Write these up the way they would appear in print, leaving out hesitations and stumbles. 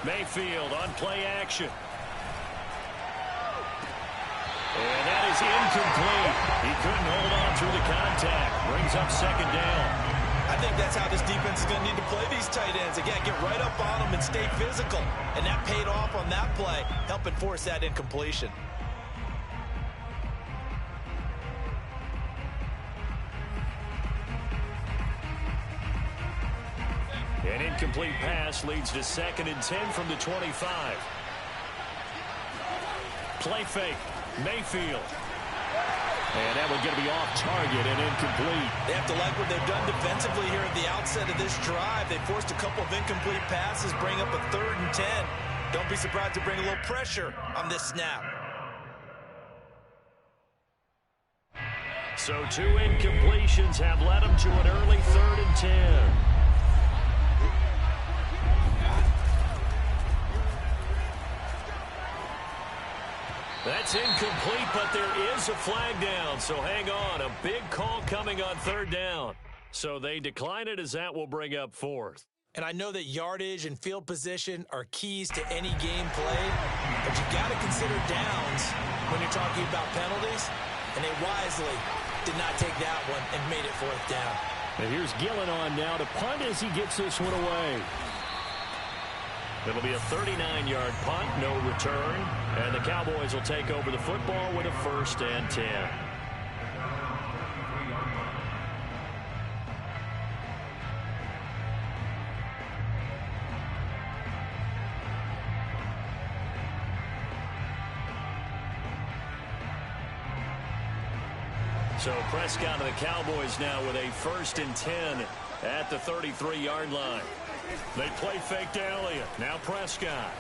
Mayfield on play action. And that is incomplete. He couldn't hold on through the contact. Brings up second down. I think that's how this defense is going to need to play these tight ends. Again, get right up on them and stay physical. And that paid off on that play, helping force that incompletion. An incomplete pass leads to 2nd and 10 from the 25. Play fake. Mayfield. And that one's going to be off target and incomplete. They have to like what they've done defensively here at the outset of this drive. They forced a couple of incomplete passes, bring up a 3rd and 10. Don't be surprised to bring a little pressure on this snap. So 2 incompletions have led them to an early 3rd and 10. That's incomplete, but there is a flag down, so hang on. A big call coming on 3rd down. So they decline it as that will bring up 4th. And I know that yardage and field position are keys to any game play, but you got to consider downs when you're talking about penalties, and they wisely did not take that one and made it 4th down. And here's Gillen on now to punt as he gets this one away. It'll be a 39-yard punt, no return. And the Cowboys will take over the football with a 1st and 10. So Prescott and the Cowboys now with a 1st and 10 at the 33-yard line. They play fake to Elliott. Now Prescott.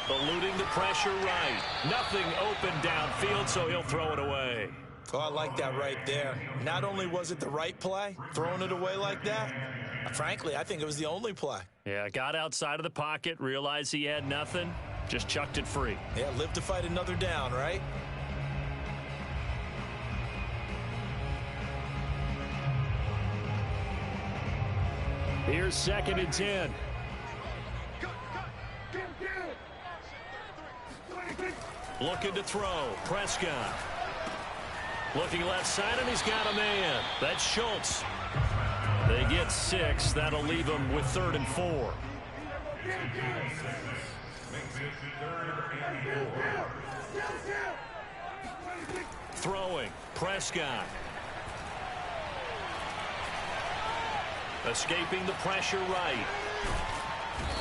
Eluding the pressure right. Nothing open downfield, so he'll throw it away. Oh, I like that right there. Not only was it the right play, throwing it away like that, frankly, I think it was the only play. Yeah, got outside of the pocket, realized he had nothing, just chucked it free. Yeah, live to fight another down, right? Here's 2nd and 10. Looking to throw. Prescott. Looking left side, and he's got a man. That's Schultz. They get 6. That'll leave them with 3rd and 4. Throwing. Prescott. Escaping the pressure right.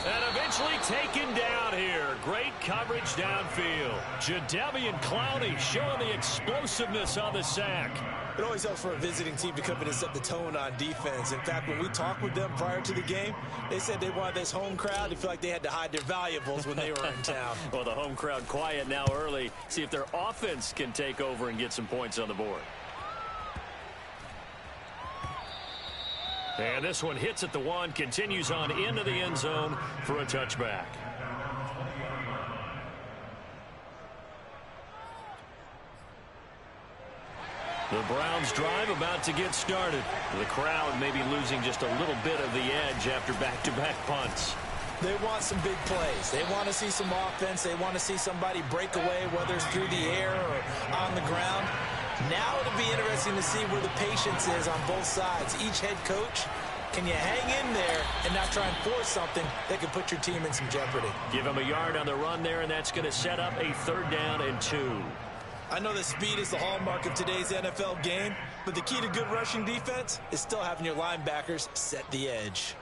And eventually taken down here. Great coverage downfield. Jadeveon Clowney showing the explosiveness on the sack. It always helps for a visiting team to come in and set the tone on defense. In fact, when we talked with them prior to the game, they said they wanted this home crowd to feel like they had to hide their valuables when they were in town. Well, the home crowd quiet now early. See if their offense can take over and get some points on the board. And this one hits at the 1, continues on into the end zone for a touchback. The Browns drive about to get started. The crowd may be losing just a little bit of the edge after back-to-back punts. They want some big plays. They want to see some offense. They want to see somebody break away, whether it's through the air or on the ground. Now it'll be interesting to see where the patience is on both sides. Each head coach, can you hang in there and not try and force something that could put your team in some jeopardy? Give him a yard on the run there, and that's going to set up a 3rd down and 2. I know that speed is the hallmark of today's NFL game, but the key to good rushing defense is still having your linebackers set the edge.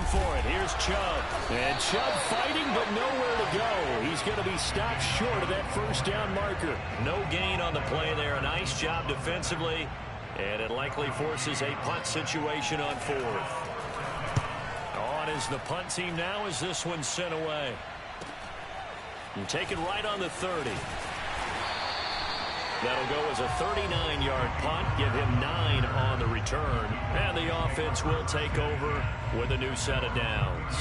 For it. Here's Chubb. And Chubb fighting, but nowhere to go. He's going to be stopped short of that 1st down marker. No gain on the play there. A nice job defensively. And it likely forces a punt situation on 4th. On is the punt team now as this one's sent away. And taken right on the 30. That'll go as a 39-yard punt, give him 9 on the return, and the offense will take over with a new set of downs.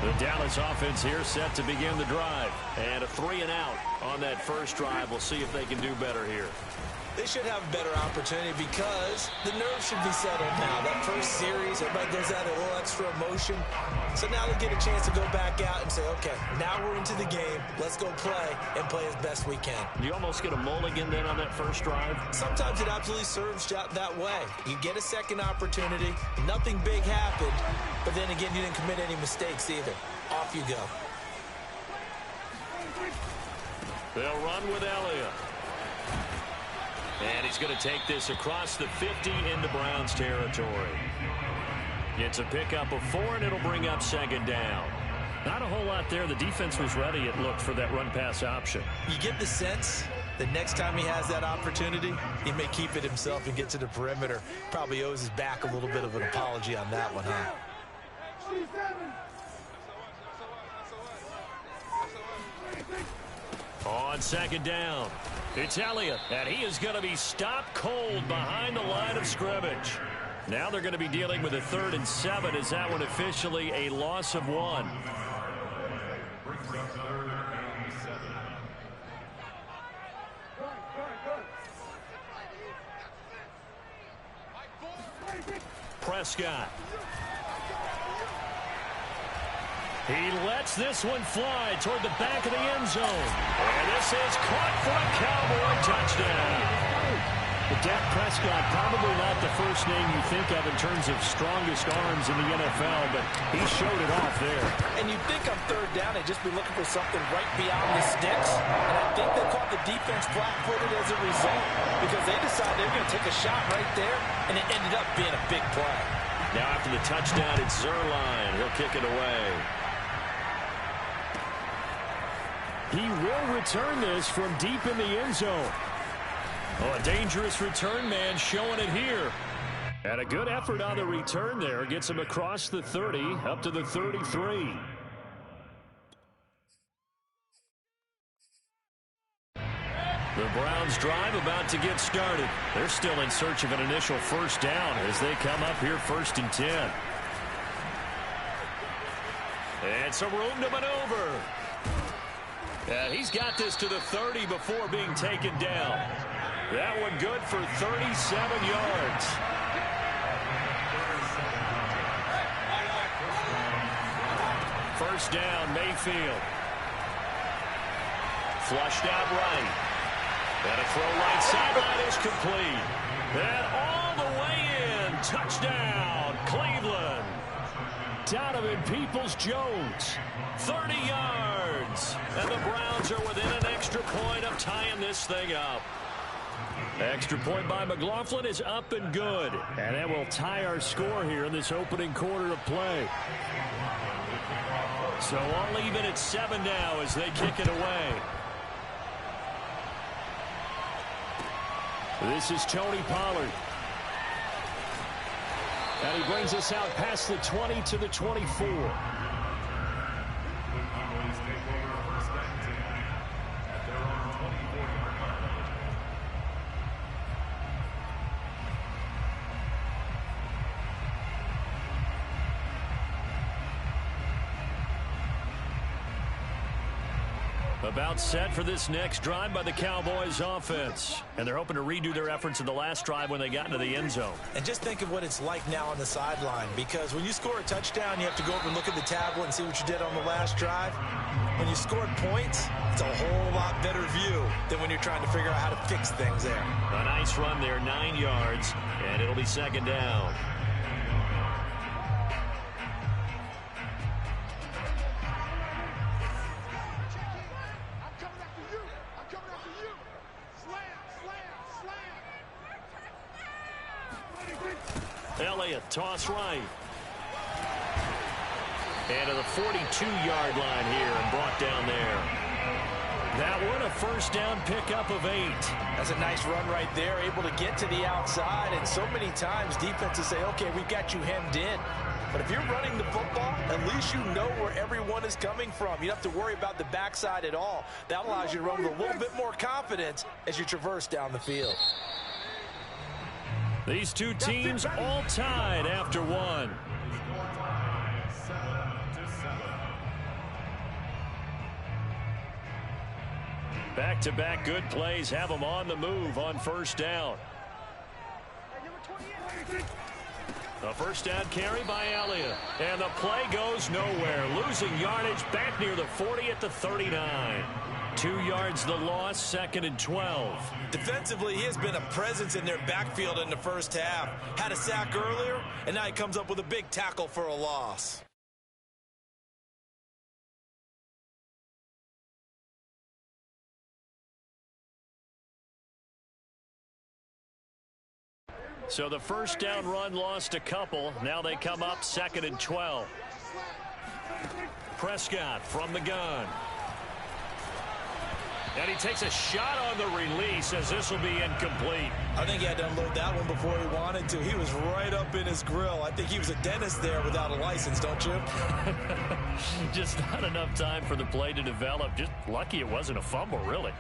The Dallas offense here set to begin the drive. And a 3-and-out on that first drive. We'll see if they can do better here. They should have a better opportunity because the nerves should be settled now. That first series, everybody goes out a little extra emotion. So now they get a chance to go back out and say, okay, now we're into the game. Let's go play and play as best we can. You almost get a mulligan then on that first drive? Sometimes it absolutely serves that way. You get a second opportunity. Nothing big happened. But then again, you didn't commit any mistakes either. Off you go. They'll run with Elliott. And he's going to take this across the 50 into Browns territory. It's a pickup of 4, and it'll bring up second down. Not a whole lot there. The defense was ready, it looked, for that run-pass option. You get the sense that next time he has that opportunity, he may keep it himself and get to the perimeter. Probably owes his back a little bit of an apology on that one, huh? On second down, it's Elliott, and he is going to be stopped cold behind the line of scrimmage. Now they're going to be dealing with a 3rd and 7. Is that one officially a loss of 1? Prescott. He lets this one fly toward the back of the end zone. And this is caught for a Cowboy touchdown. Dak Prescott, probably not the first name you think of in terms of strongest arms in the NFL, but he showed it off there. And you'd think on 3rd down they'd just be looking for something right beyond the sticks. And I think they caught the defense flat-footed as a result because they decided they were going to take a shot right there, and it ended up being a big play. Now after the touchdown, it's Zerline. He'll kick it away. He will return this from deep in the end zone. Oh, a dangerous return man showing it here. And a good effort on the return there. Gets him across the 30, up to the 33. The Browns drive about to get started. They're still in search of an initial first down as they come up here 1st and 10. And some room to maneuver. And he's got this to the 30 before being taken down. That one good for 37 yards. First down, Mayfield. Flushed out right. And a throw right sideline is complete. And all the way in. Touchdown, Cleveland. Donovan Peoples-Jones. 30 yards. And the Browns are within an extra point of tying this thing up. Extra point by McLaughlin is up and good. And that will tie our score here in this opening quarter of play. So all even at 7 now as they kick it away. This is Tony Pollard. And he brings us out past the 20 to the 24. About set for this next drive by the Cowboys offense. And they're hoping to redo their efforts in the last drive when they got into the end zone. And just think of what it's like now on the sideline, because when you score a touchdown, you have to go over and look at the tablet and see what you did on the last drive. When you scored points, it's a whole lot better view than when you're trying to figure out how to fix things there. A nice run there, 9 yards, and it'll be second down. Elliott, toss right. And to the 42-yard line here and brought down there. That one a first down pickup of 8. That's a nice run right there, able to get to the outside. And so many times defenses say, okay, we've got you hemmed in. But if you're running the football, at least you know where everyone is coming from. You don't have to worry about the backside at all. That allows you to run with a little bit more confidence as you traverse down the field. These two teams all tied after one. Back-to-back good plays have them on the move on first down. A first down carry by Elliott. And the play goes nowhere. Losing yardage back near the 40 at the 39. 2 yards the loss, 2nd and 12. Defensively, he has been a presence in their backfield in the first half. Had a sack earlier, and now he comes up with a big tackle for a loss. So the first down run lost a couple. Now they come up 2nd and 12. Prescott from the gun. And he takes a shot on the release as this will be incomplete. I think he had to unload that one before he wanted to. He was right up in his grill. I think he was a dentist there without a license, don't you? Just not enough time for the play to develop. Just lucky it wasn't a fumble, really.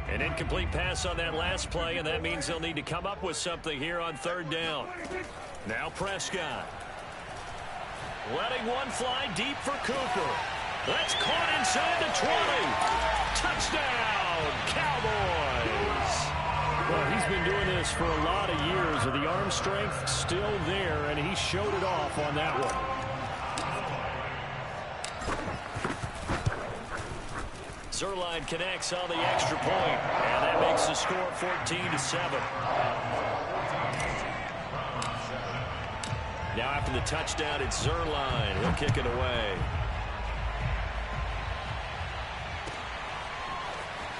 An incomplete pass on that last play, and that means they'll need to come up with something here on 3rd down. Now Prescott. Letting one fly deep for Cooper. That's caught inside the 20. Touchdown, Cowboys. Well, he's been doing this for a lot of years, with the arm strength still there, and he showed it off on that one. Zerline connects on the extra point, and that makes the score 14-7. Now after the touchdown, it's Zerline. He'll kick it away.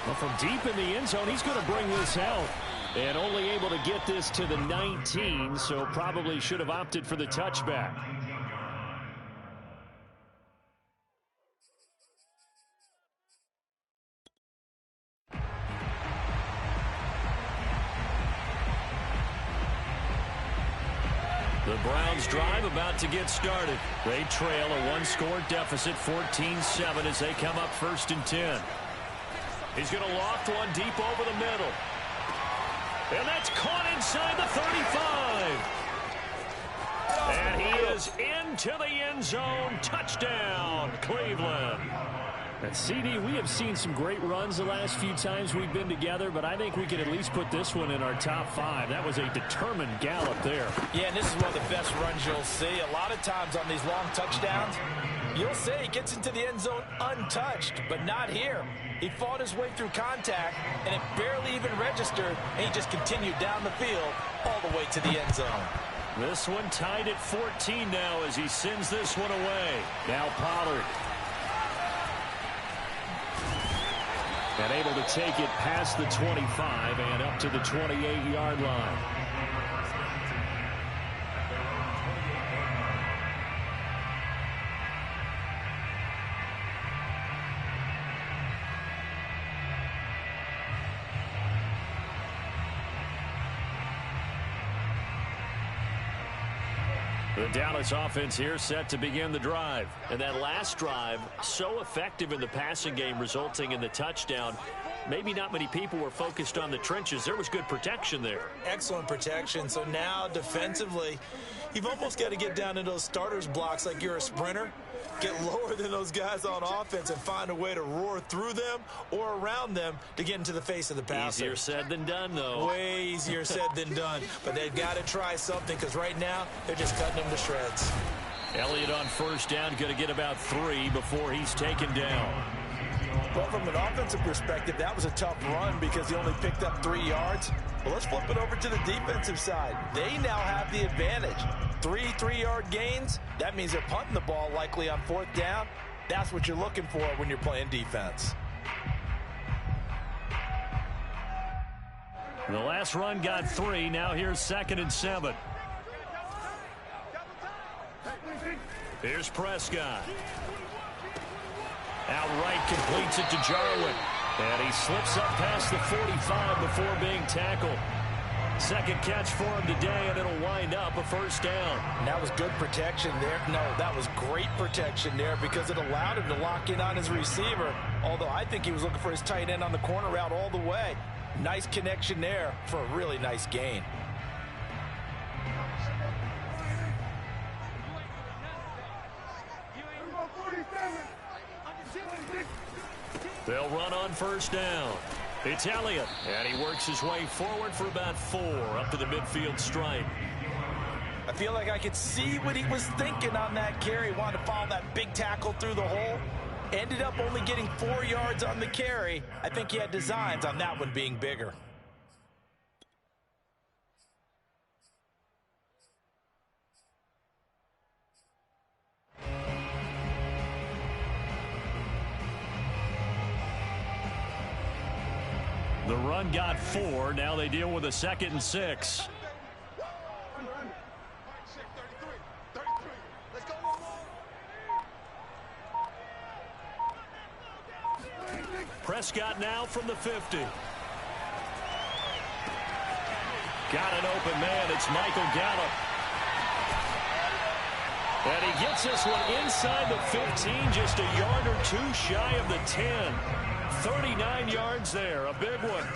Well, from deep in the end zone, he's going to bring this out. And only able to get this to the 19, so probably should have opted for the touchback. The Browns drive about to get started. They trail a one-score deficit, 14-7, as they come up 1st and 10. He's going to loft one deep over the middle. And that's caught inside the 35. And he is into the end zone. Touchdown, Cleveland. And CD, we have seen some great runs the last few times we've been together, but I think we could at least put this one in our top 5. That was a determined gallop there. Yeah, and this is one of the best runs you'll see. A lot of times on these long touchdowns, you'll say he gets into the end zone untouched, but not here. He fought his way through contact, and it barely even registered, and he just continued down the field all the way to the end zone. This one tied at 14 now as he sends this one away. Now Pollard. And able to take it past the 25 and up to the 28-yard line. The Dallas offense here set to begin the drive. And that last drive, so effective in the passing game, resulting in the touchdown. Maybe not many people were focused on the trenches. There was good protection there. Excellent protection. So now defensively, you've almost got to get down in those starters blocks like you're a sprinter. Get lower than those guys on offense and find a way to roar through them or around them to get into the face of the passer. Easier said than done, though. Way easier said than done. But they've got to try something, because right now they're just cutting them to shreds. Elliott on first down, going to get about 3 before he's taken down. Well, from an offensive perspective, that was a tough run because he only picked up 3 yards. Well, let's flip it over to the defensive side. They now have the advantage. 3 3-yard gains. That means they're punting the ball likely on 4th down. That's what you're looking for when you're playing defense. The last run got 3. Now here's 2nd and 7. Here's Prescott. Outright completes it to Jarwin. And he slips up past the 45 before being tackled. Second catch for him today, and it'll wind up a first down. And that was good protection there. No, that was great protection there because it allowed him to lock in on his receiver. Although I think he was looking for his tight end on the corner route all the way. Nice connection there for a really nice gain. on first down. It's Elliott, and he works his way forward for about 4 up to the midfield stripe. I feel like I could see what he was thinking on that carry. Wanted to follow that big tackle through the hole. Ended up only getting 4 yards on the carry. I think he had designs on that one being bigger. The run got 4. Now they deal with a 2nd and 6. Prescott now from the 50. Got an open man. It's Michael Gallup. And he gets this one inside the 15, just a yard or 2 shy of the 10. 39 yards there, a big one.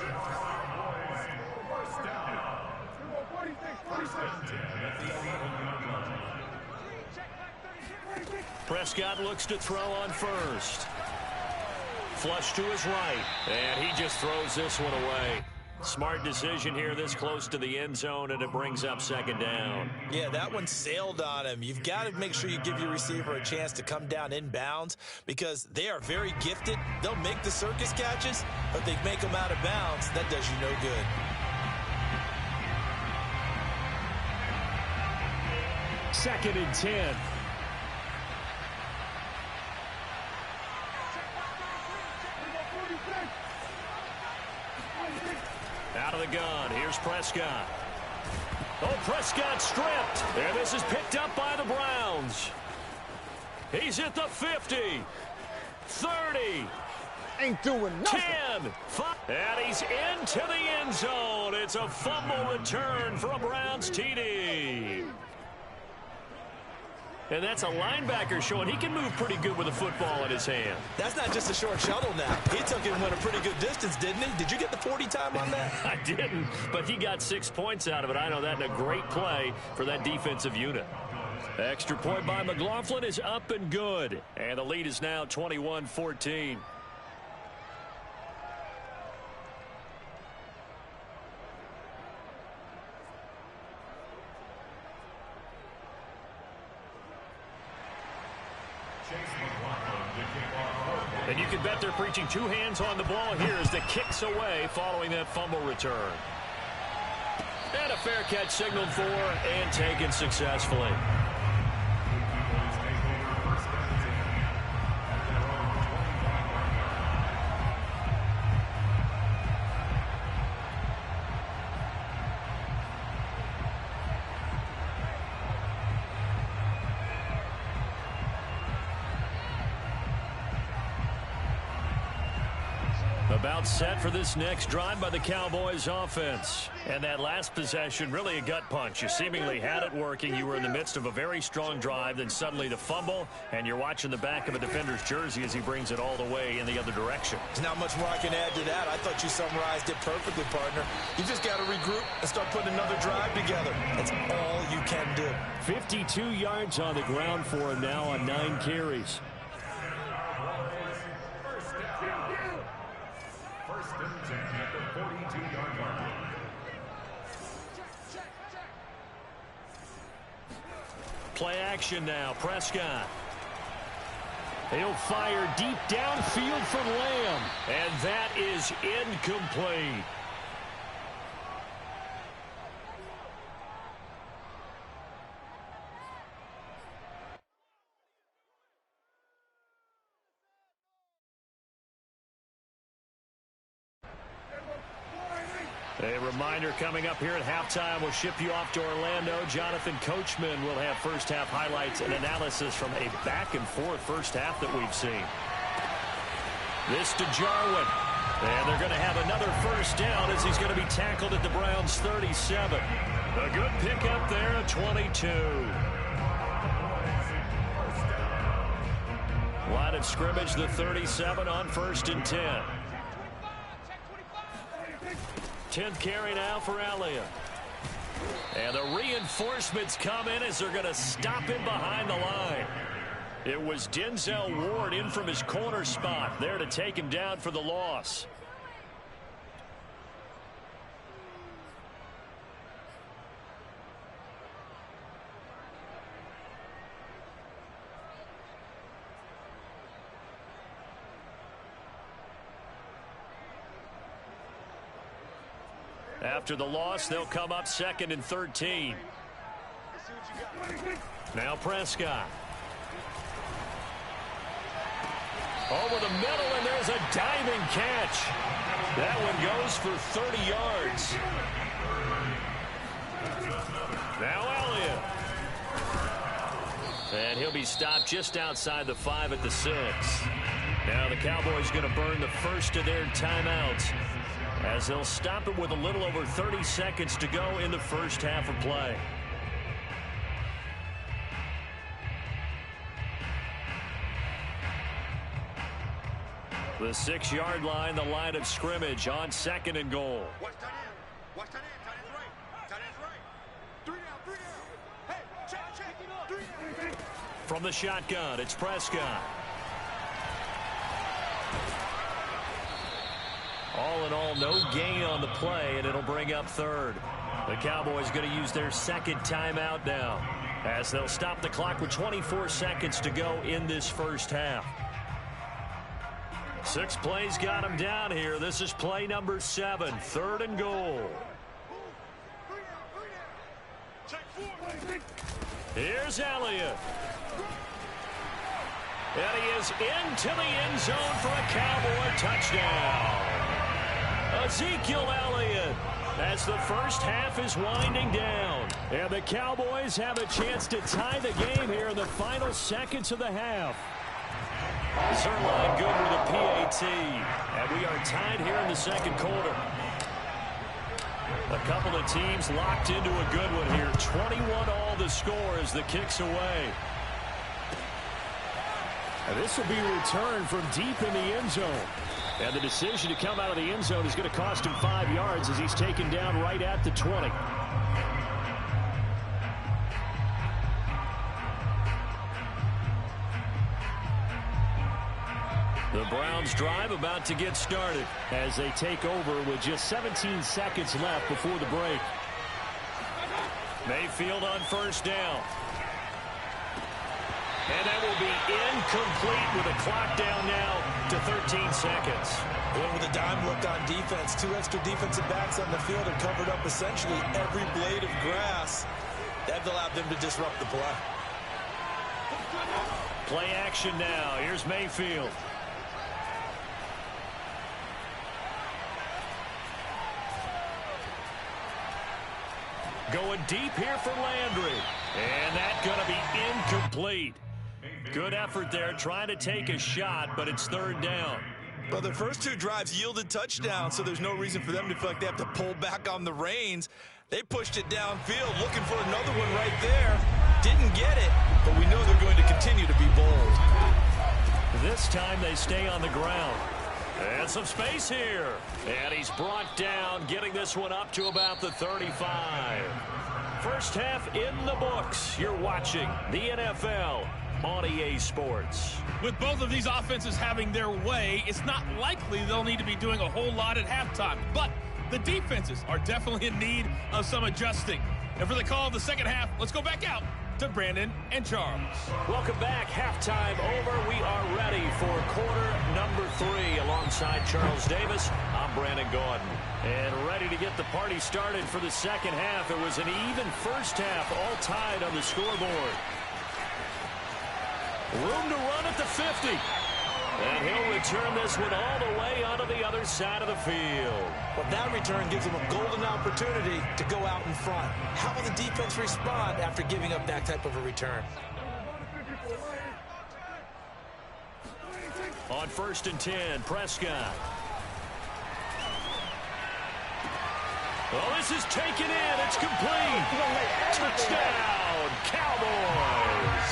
Prescott looks to throw on first. Flush to his right, and he just throws this one away. Smart decision here this close to the end zone, and it brings up 2nd down. Yeah, that one sailed on him. You've got to make sure you give your receiver a chance to come down inbounds because they are very gifted. They'll make the circus catches, but they make them out of bounds. That does you no good. Second and 10. Out of the gun. Here's Prescott. Oh, Prescott stripped. And this is picked up by the Browns. He's at the 50. 30. Ain't doing nothing. 10. 5. And he's into the end zone. It's a fumble return for a Browns TD. And that's a linebacker showing he can move pretty good with a football in his hand. That's not just a short shuttle now. He took it and went a pretty good distance, didn't he? Did you get the 40 time on that? I didn't, but he got 6 points out of it. I know that in a great play for that defensive unit. Extra point by McLaughlin is up and good. And the lead is now 21-14. And you can bet they're preaching 2 hands on the ball here as the kick's away following that fumble return. And a fair catch signaled for and taken successfully. About set for this next drive by the Cowboys offense. And that last possession, really a gut punch. You seemingly had it working. You were in the midst of a very strong drive. Then suddenly the fumble, and you're watching the back of a defender's jersey as he brings it all the way in the other direction. There's not much more I can add to that. I thought you summarized it perfectly, partner. You just got to regroup and start putting another drive together. That's all you can do. 52 yards on the ground for him now on 9 carries. Play action now. Prescott. He'll fire deep downfield from Lamb. And that is incomplete. A reminder coming up here at halftime. We'll ship you off to Orlando. Jonathan Coachman will have first-half highlights and analysis from a back-and-forth first half that we've seen. This to Jarwin. And they're going to have another first down as he's going to be tackled at the Browns' 37. A good pickup there at 22. Line of scrimmage, the 37 on 1st and 10. 10th carry now for Elliott. And the reinforcements come in as they're going to stop him behind the line. It was Denzel Ward in from his corner spot there to take him down for the loss. After the loss, they'll come up 2nd and 13. Now Prescott. Over the middle, and there's a diving catch. That one goes for 30 yards. Now Elliott. And he'll be stopped just outside the 5 at the 6. Now the Cowboys going to burn the first of their timeouts, as they'll stop it with a little over 30 seconds to go in the first half of play. The 6-yard line, the line of scrimmage on 2nd and goal. Watch that in. Watch that in. Tight end's right. Tight end's right. 3 down, 3 down. Hey, check. 3 down. From the shotgun, it's Prescott. All in all, no gain on the play, and it'll bring up 3rd. The Cowboys going to use their 2nd timeout now, as they'll stop the clock with 24 seconds to go in this first half. 6 plays got him down here. This is play number 7, 3rd and goal. Here's Elliott. And he is into the end zone for a Cowboy touchdown. Ezekiel Elliott, as the first half is winding down. And the Cowboys have a chance to tie the game here in the final seconds of the half. Zerline good with a PAT. And we are tied here in the 2nd quarter. A couple of teams locked into a good one here. 21-all the score as the kick's away. And this will be returned from deep in the end zone. And the decision to come out of the end zone is going to cost him 5 yards as he's taken down right at the 20. The Browns drive about to get started as they take over with just 17 seconds left before the break. Mayfield on 1st down. And that will be incomplete with a clock down now to 13 seconds. Well, with a dime look on defense, 2 extra defensive backs on the field have covered up essentially every blade of grass. That allowed them to disrupt the play. Play action now. Here's Mayfield. Going deep here for Landry. And that's going to be incomplete. Good effort there, trying to take a shot, but it's 3rd down. Well, the first 2 drives yielded touchdowns, so there's no reason for them to feel like they have to pull back on the reins. They pushed it downfield, looking for another one right there. Didn't get it, but we know they're going to continue to be bold. This time they stay on the ground. And some space here. And he's brought down, getting this one up to about the 35. First half in the books. You're watching the NFL on EA Sports. With both of these offenses having their way, it's not likely they'll need to be doing a whole lot at halftime. But the defenses are definitely in need of some adjusting. And for the call of the second half, let's go back out to Brandon and Charles. Welcome back. Halftime over. We are ready for quarter number 3 alongside Charles Davis. I'm Brandon Gordon. And ready to get the party started for the second half. It was an even first half, all tied on the scoreboard. Room to run at the 50. And he'll return this one all the way onto the other side of the field. Well, that return gives them a golden opportunity to go out in front. How will the defense respond after giving up that type of a return? On 1st and 10, Prescott. Well, this is taken in. It's complete. Touchdown, Cowboys.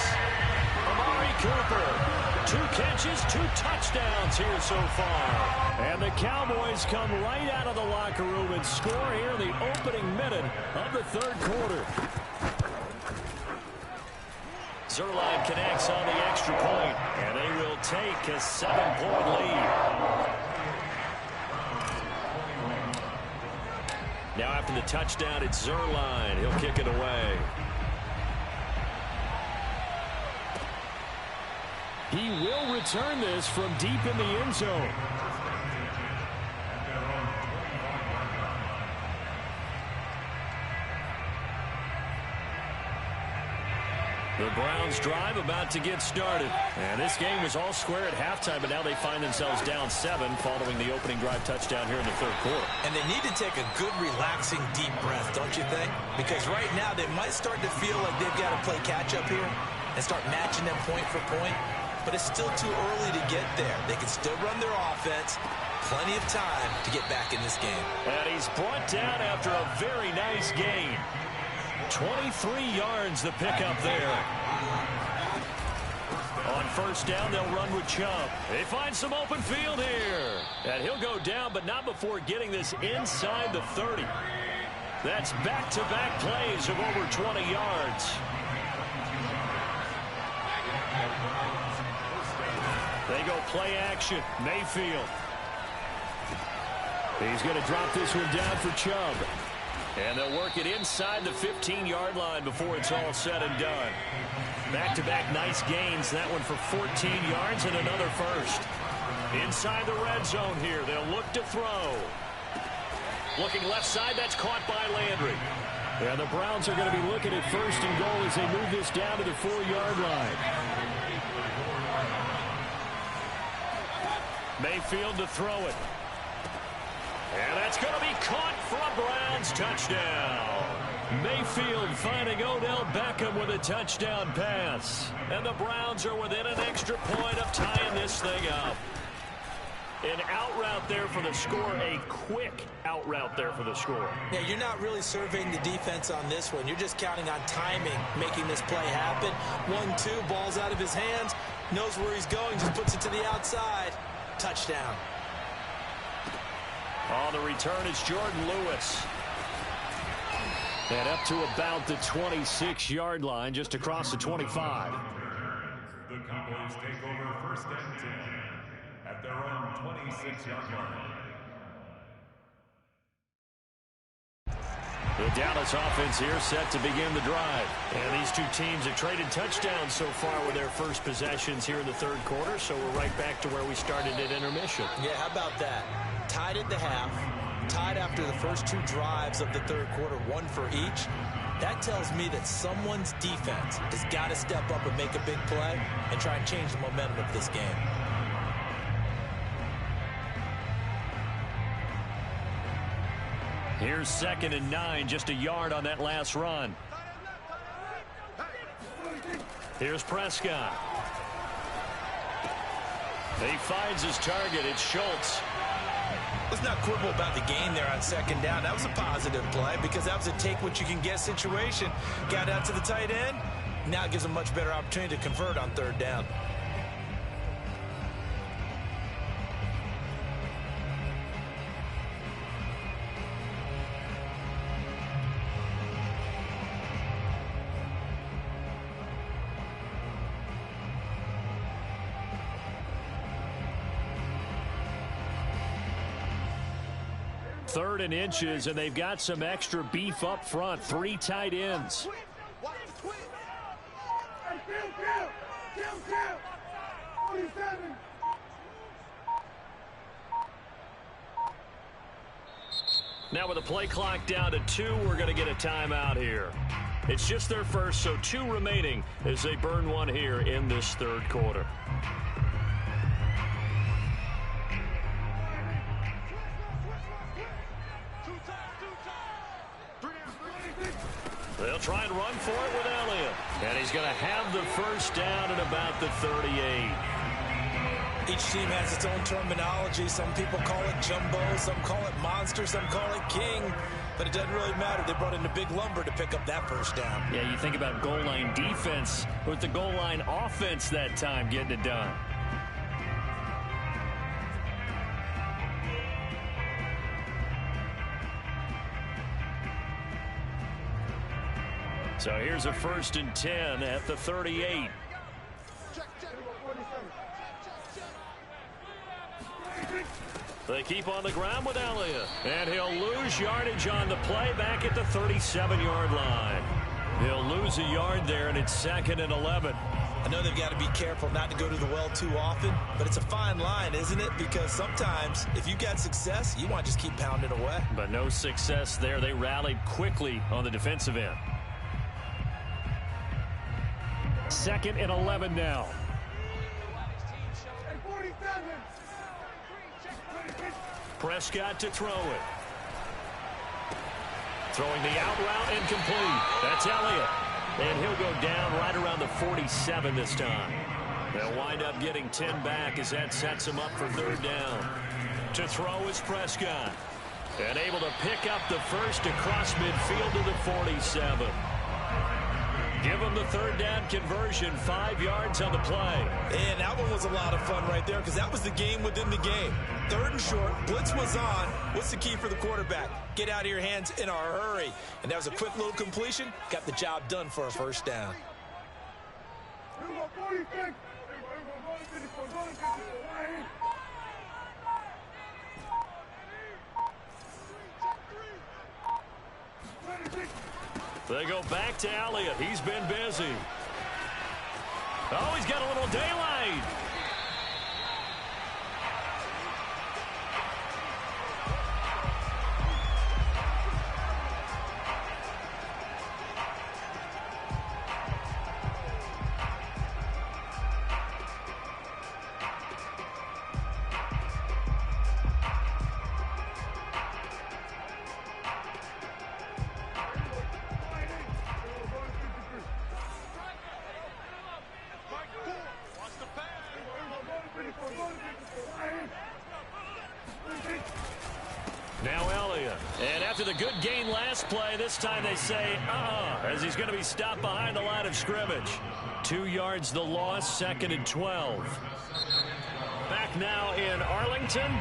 Amari Cooper. 2 catches, 2 touchdowns here so far. And the Cowboys come right out of the locker room and score here in the opening minute of the 3rd quarter. Zerline connects on the extra point, and they will take a 7-point lead. Now after the touchdown, it's Zerline. He'll kick it away. He will return this from deep in the end zone. The Browns drive about to get started. And this game was all square at halftime, but now they find themselves down 7 following the opening drive touchdown here in the third quarter. And they need to take a good, relaxing, deep breath, don't you think? Because right now they might start to feel like they've got to play catch-up here and start matching them point for point. But it's still too early to get there. They can still run their offense. Plenty of time to get back in this game. And he's brought down after a very nice gain. 23 yards the pickup there. On first down, they'll run with Chubb. They find some open field here. And he'll go down, but not before getting this inside the 30. That's back-to-back plays of over 20 yards. They go play action. Mayfield. He's going to drop this one down for Chubb. And they'll work it inside the 15-yard line before it's all said and done. Back-to-back nice gains. That one for 14 yards and another first. Inside the red zone here. They'll look to throw. Looking left side. That's caught by Landry. And the Browns are going to be looking at first and goal as they move this down to the 4-yard line. Mayfield to throw it. And that's going to be caught for a Browns touchdown. Mayfield finding Odell Beckham with a touchdown pass. And the Browns are within an extra point of tying this thing up. An out route there for the score. A quick out route there for the score. Yeah, you're not really surveying the defense on this one. You're just counting on timing, making this play happen. 1-2, ball's out of his hands. Knows where he's going, just puts it to the outside. Touchdown. On the return, it's Jordan Lewis. And up to about the 26-yard line, just across the 25. The Cowboys take over first and 10 at their own 26-yard line. The Dallas offense here set to begin the drive. And these two teams have traded touchdowns so far with their first possessions here in the third quarter, so we're right back to where we started at intermission. Yeah, how about that? Tied at the half, tied after the first 2 drives of the third quarter, 1 for each. That tells me that someone's defense has got to step up and make a big play and try and change the momentum of this game. Here's 2nd and 9, just a yard on that last run. Here's Prescott. He finds his target. It's Schultz. Let's not quibble about the gain there on 2nd down. That was a positive play because that was a take-what-you-can-get situation. Got out to the tight end. Now it gives them a much better opportunity to convert on 3rd down. Third and inches, and they've got some extra beef up front. 3 tight ends. Now with the play clock down to 2, we're going to get a timeout here. It's just their first, so 2 remaining as they burn one here in this third quarter. They'll try and run for it with Elliott. And he's going to have the first down at about the 38. Each team has its own terminology. Some people call it jumbo, some call it monster, some call it king. But it doesn't really matter. They brought in a big lumber to pick up that first down. Yeah, you think about goal line defense with the goal line offense that time getting it done. So here's a 1st and 10 at the 38. They keep on the ground with Elliott. And he'll lose yardage on the play back at the 37-yard line. He'll lose a yard there, and it's 2nd and 11. I know they've got to be careful not to go to the well too often, but it's a fine line, isn't it? Because sometimes if you've got success, you want to just keep pounding away. But no success there. They rallied quickly on the defensive end. 2nd and 11 now. Prescott to throw it. Throwing the out route incomplete. That's Elliott. And he'll go down right around the 47 this time. They'll wind up getting 10 back as that sets him up for 3rd down. To throw is Prescott. And able to pick up the first across midfield to the 47. Give him the 3rd down conversion, 5 yards on the play. And that one was a lot of fun right there because that was the game within the game. 3rd and short, blitz was on. What's the key for the quarterback? Get out of your hands in a hurry. And that was a quick little completion. Got the job done for a 1st down. They go back to Elliott. He's been busy. Oh, he's got a little daylight. Now Elliott. And after the good gain last play, this time they say, as he's going to be stopped behind the line of scrimmage. 2 yards the loss, 2nd and 12. Back now in Arlington.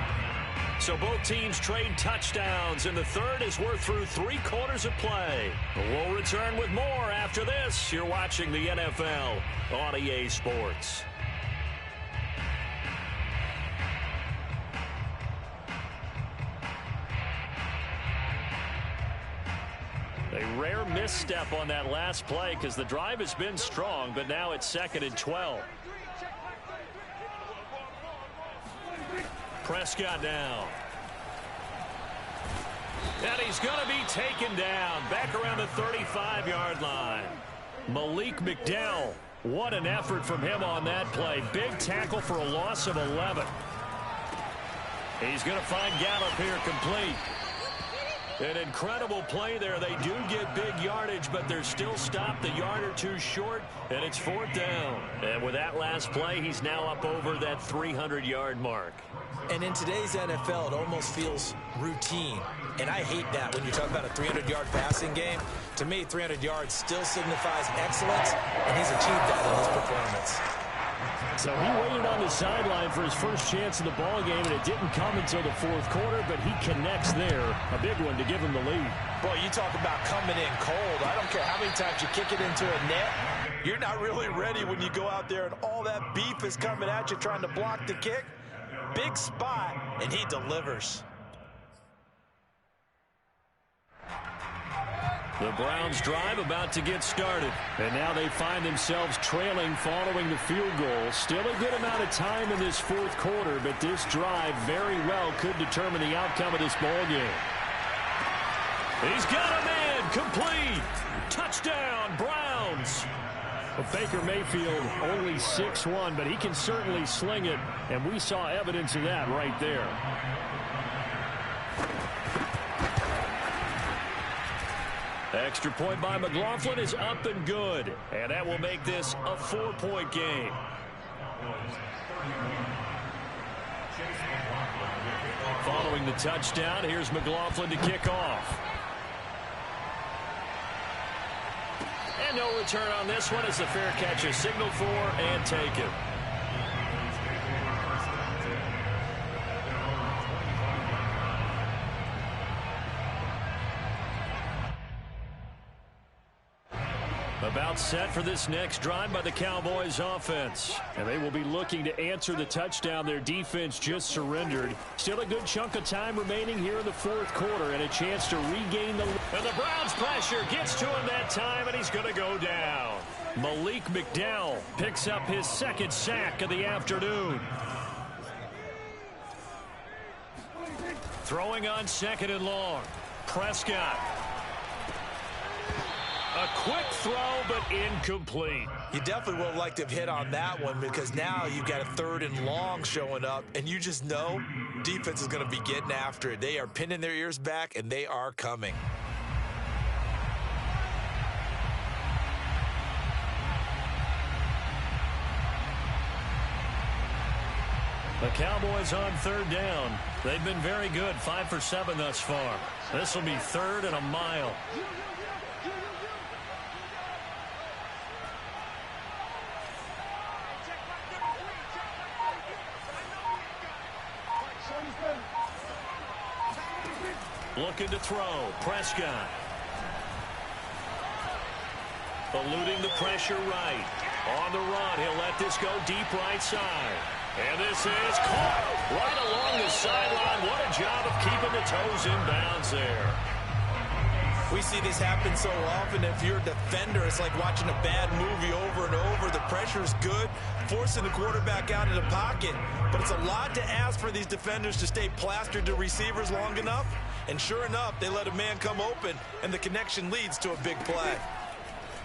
So both teams trade touchdowns, and the 3rd is worth through 3 quarters of play. We'll return with more after this. You're watching the NFL on EA Sports. A rare misstep on that last play because the drive has been strong, but now it's 2nd and 12. Prescott now. And he's going to be taken down back around the 35-yard line. Malik McDowell, what an effort from him on that play. Big tackle for a loss of 11. He's going to find Gallup here complete. An incredible play there. They do get big yardage, but they're still stopped a yard or two short, and it's 4th down. And with that last play, he's now up over that 300-yard mark. And in today's NFL, it almost feels routine. And I hate that when you talk about a 300-yard passing game. To me, 300 yards still signifies excellence, and he's achieved that in his performance. So he waited on the sideline for his first chance in the ball game, and it didn't come until the 4th quarter, but he connects there. A big one to give him the lead. Boy, you talk about coming in cold. I don't care how many times you kick it into a net. You're not really ready when you go out there and all that beef is coming at you trying to block the kick. Big spot, and he delivers. The Browns drive about to get started. And now they find themselves trailing following the field goal. Still a good amount of time in this 4th quarter, but this drive very well could determine the outcome of this ball game. He's got a man complete. Touchdown, Browns. Well, Baker Mayfield only 6'1", but he can certainly sling it, and we saw evidence of that right there. Extra point by McLaughlin is up and good, and that will make this a 4-point game. Following the touchdown, here's McLaughlin to kick off. And no return on this one as the fair catch is signaled for and taken. About set for this next drive by the Cowboys offense. And they will be looking to answer the touchdown their defense just surrendered. Still a good chunk of time remaining here in the fourth quarter and a chance to regain the lead. And the Browns pressure gets to him that time, and he's going to go down. Malik McDowell picks up his second sack of the afternoon. Throwing on second and long. Prescott. A quick throw, but incomplete. You definitely would have liked to have hit on that one because now you've got a third and long showing up, and you just know defense is going to be getting after it. They are pinning their ears back, and they are coming. The Cowboys on third down. They've been very good, 5 for 7 thus far. This will be third and a mile. Looking to throw. Prescott. Eluding the pressure right. On the run, he'll let this go deep right side. And this is caught right along the sideline. What a job of keeping the toes in bounds there. We see this happen so often. If you're a defender, it's like watching a bad movie over and over. The pressure's good, forcing the quarterback out of the pocket. But it's a lot to ask for these defenders to stay plastered to receivers long enough. And sure enough, they let a man come open, and the connection leads to a big play.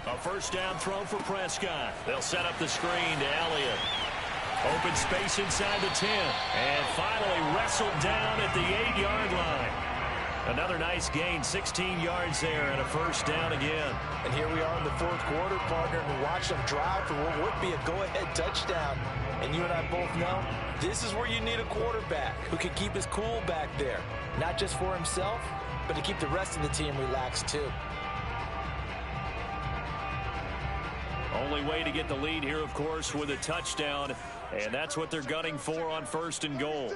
A first down throw for Prescott. They'll set up the screen to Elliott. Open space inside the 10. And finally wrestled down at the 8-yard line. Another nice gain, 16 yards there, and a first down again. And here we are in the fourth quarter, partner, and watch them drive for what would be a go-ahead touchdown. And you and I both know this is where you need a quarterback who can keep his cool back there. Not just for himself, but to keep the rest of the team relaxed too. Only way to get the lead here, of course, with a touchdown. And that's what they're gunning for on first and goal.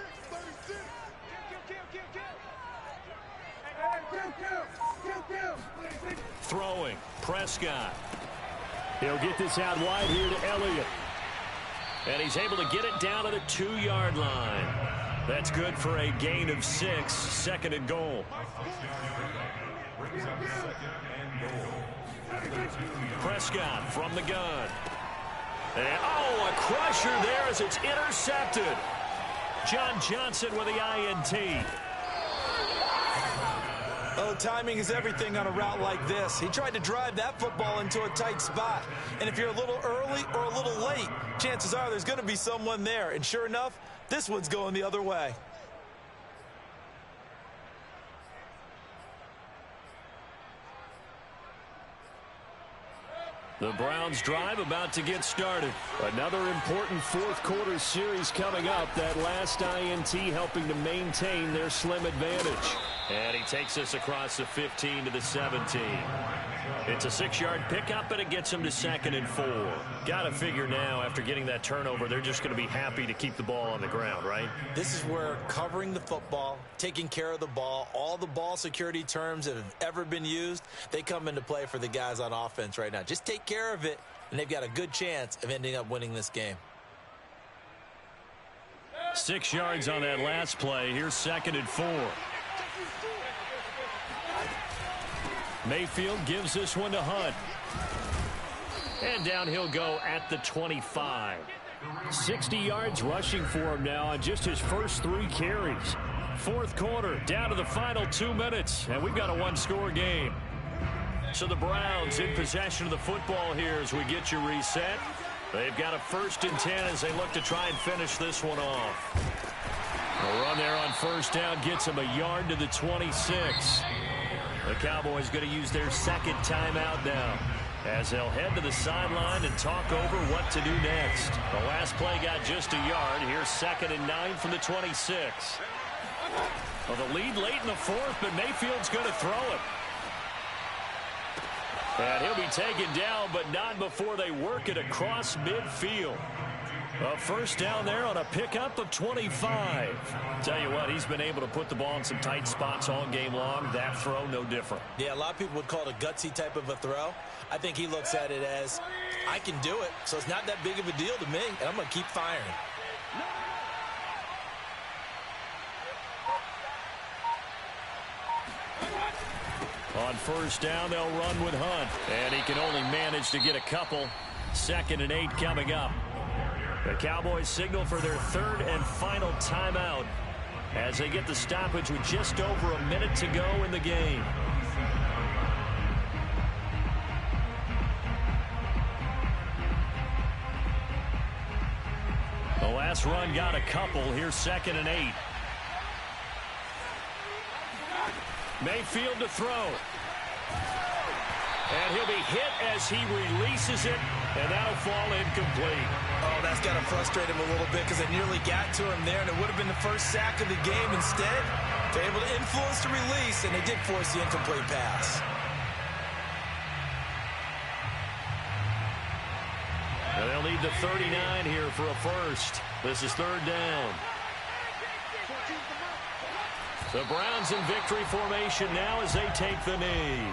Throwing. Prescott. He'll get this out wide here to Elliott. And he's able to get it down to the 2-yard line. That's good for a gain of 6. Second and goal. Prescott from the gun. And, oh, a crusher there as it's intercepted. John Johnson with the INT. Oh, timing is everything on a route like this. He tried to drive that football into a tight spot. And if you're a little early or a little late, chances are there's going to be someone there. And sure enough, this one's going the other way. The Browns drive about to get started. Another important fourth quarter series coming up. That last INT helping to maintain their slim advantage. And he takes us across the 15 to the 17. It's a 6-yard pickup, and it gets him to 2nd and 4. Got to figure now, after getting that turnover, they're just going to be happy to keep the ball on the ground, right? This is where covering the football, taking care of the ball, all the ball security terms that have ever been used, they come into play for the guys on offense right now. Just take care of it, and they've got a good chance of ending up winning this game. 6 yards on that last play. Here's 2nd and 4. Mayfield gives this one to Hunt. And down he'll go at the 25. 60 yards rushing for him now on just his first 3 carries. Fourth quarter, down to the final 2 minutes, and we've got a 1-score game. So the Browns in possession of the football here as we get you reset. They've got a 1st and 10 as they look to try and finish this one off. A run there on first down gets him a yard to the 26. The Cowboys going to use their second timeout now as they'll head to the sideline and talk over what to do next. The last play got just a yard. Here's 2nd and 9 from the 26. Well, the lead late in the fourth, but Mayfield's going to throw it. And he'll be taken down, but not before they work it across midfield. A first down there on a pickup of 25. Tell you what, he's been able to put the ball in some tight spots all game long. That throw, no different. Yeah, a lot of people would call it a gutsy type of a throw. I think he looks at it as, I can do it, so it's not that big of a deal to me, and I'm going to keep firing. On first down, they'll run with Hunt, and he can only manage to get a couple. 2nd and 8 coming up. The Cowboys signal for their 3rd and final timeout as they get the stoppage with just over a minute to go in the game. The last run got a couple. Here's 2nd and 8. Mayfield to throw. And he'll be hit as he releases it, and that'll fall incomplete. Oh, that's got to frustrate him a little bit because they nearly got to him there, and it would have been the first sack of the game. Instead, they're able to influence the release, and they did force the incomplete pass. And they'll need the 39 here for a first. This is 3rd down. The Browns in victory formation now as they take the knee.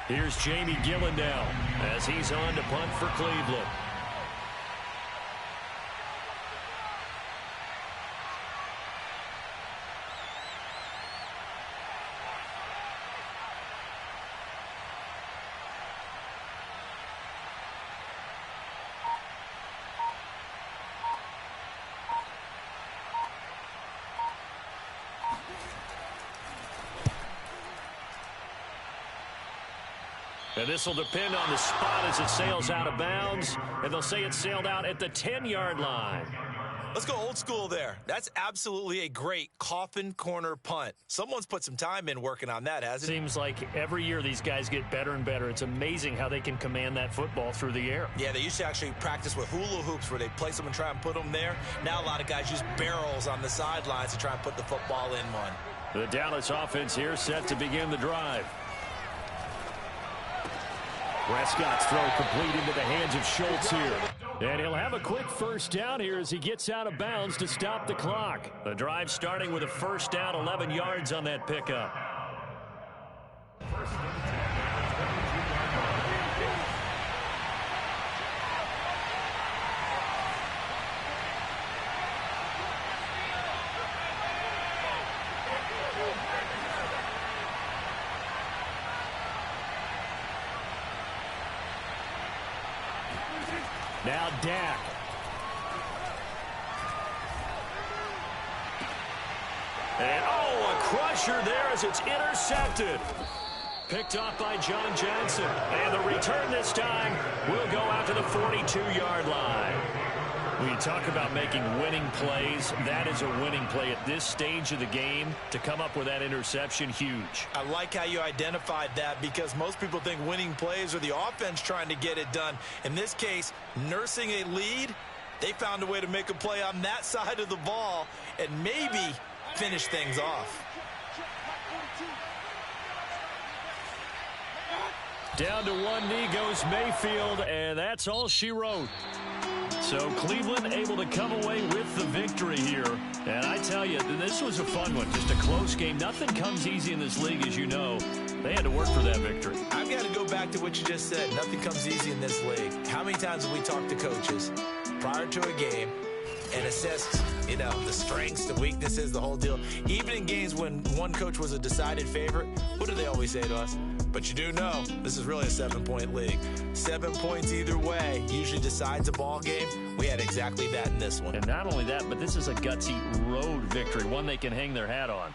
Here's Jamie Gillendow as he's on to punt for Cleveland. And this will depend on the spot as it sails out of bounds. And they'll say it sailed out at the 10-yard line. Let's go old school there. That's absolutely a great coffin corner punt. Someone's put some time in working on that, hasn't it? Seems like every year these guys get better and better. It's amazing how they can command that football through the air. Yeah, they used to actually practice with hula hoops where they place them and try and put them there. Now a lot of guys use barrels on the sidelines to try and put the football in one. The Dallas offense here set to begin the drive. Prescott's throw complete into the hands of Schultz here. And he'll have a quick first down here as he gets out of bounds to stop the clock. The drive starting with a first down, 11 yards on that pickup. Now Dak. And a crusher there as it's intercepted. Picked off by John Johnson. And the return this time will go out to the 42-yard line. When you talk about making winning plays, that is a winning play at this stage of the game. To come up with that interception, huge. I like how you identified that because most people think winning plays are the offense trying to get it done. In this case, nursing a lead, they found a way to make a play on that side of the ball and maybe finish things off. Down to one knee goes Mayfield, and that's all she wrote. So Cleveland able to come away with the victory here. And I tell you, this was a fun one. Just a close game. Nothing comes easy in this league, as you know. They had to work for that victory. I've got to go back to what you just said. Nothing comes easy in this league. How many times have we talked to coaches prior to a game and assessed, the strengths, the weaknesses, the whole deal? Even in games when one coach was a decided favorite, what do they always say to us? But you do know this is really a 7-point league. 7 points either way usually decides a ball game. We had exactly that in this one. And not only that, but this is a gutsy road victory, one they can hang their hat on.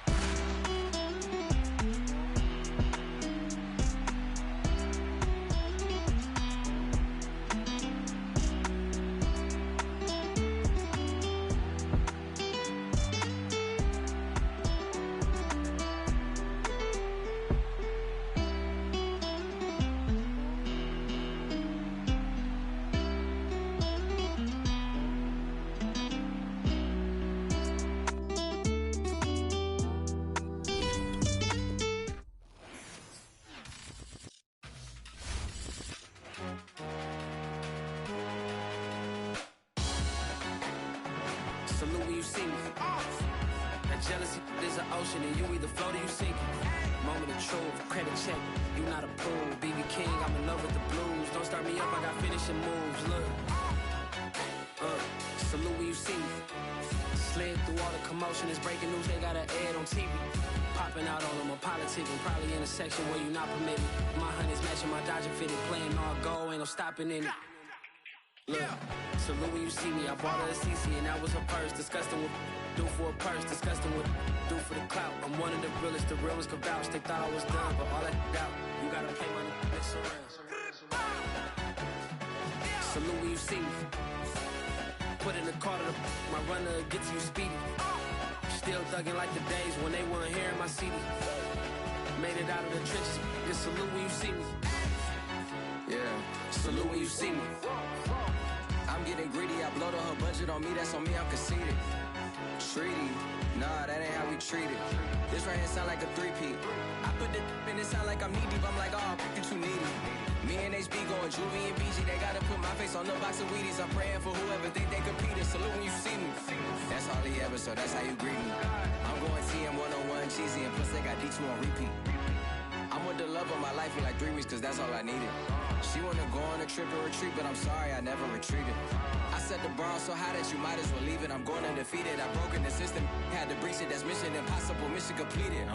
Salute when you see me. That jealousy is an ocean, and you either float or you sink. Moment of truth, credit check, you not approved. BB King, I'm in love with the blues. Don't start me up, I got finishing moves. Look, salute when you see me. Slid through all the commotion, it's breaking news, they got an ad on TV. Popping out on them, I'm politicking, probably in a section where you not permitted. My honey's matching my Dodger fitted, playing all go, ain't no stopping in it. Look, salute when you see me, I bought her a CC and that was her purse. Disgusting with do for a purse, disgusting with do for the clout. I'm one of the realest, the realest could vouch. They thought I was done, but all that out, you gotta pay money, mix around. Salute when you see me. Put in the car to my runner, get to you speedy. Still thugging like the days when they weren't here in my CD. Made it out of the trenches, just salute when you see me. Yeah, salute when you see me. I'm getting greedy, I blow to her budget on me, that's on me, I'm conceited. Treaty, nah, that ain't how we treat it. This right here sound like a three-peat. I put the in it sound like I'm knee-deep, I'm like, oh, you too needy. Me and HB going Juvie and BG, they gotta put my face on the box of Wheaties. I'm praying for whoever think they competed. Salute when you see me. That's all he ever, so that's how you greet me. I'm going TM 101 cheesy, and plus they got D2 on repeat. I'm with the love of my life for like 3 weeks, cause that's all I needed. She wanna go on a trip and retreat, but I'm sorry, I never retreated. I set the bar so high that you might as well leave it. I'm going undefeated, I broken the system, had to breach it. That's mission impossible, mission completed.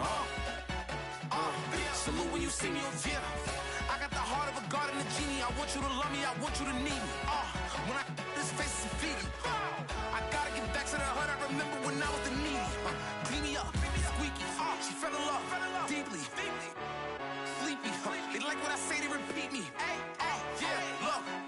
Salute when you see me, yeah. I got the heart of a god and a genie. I want you to love me, I want you to need me. When I this face is fleeting. I gotta get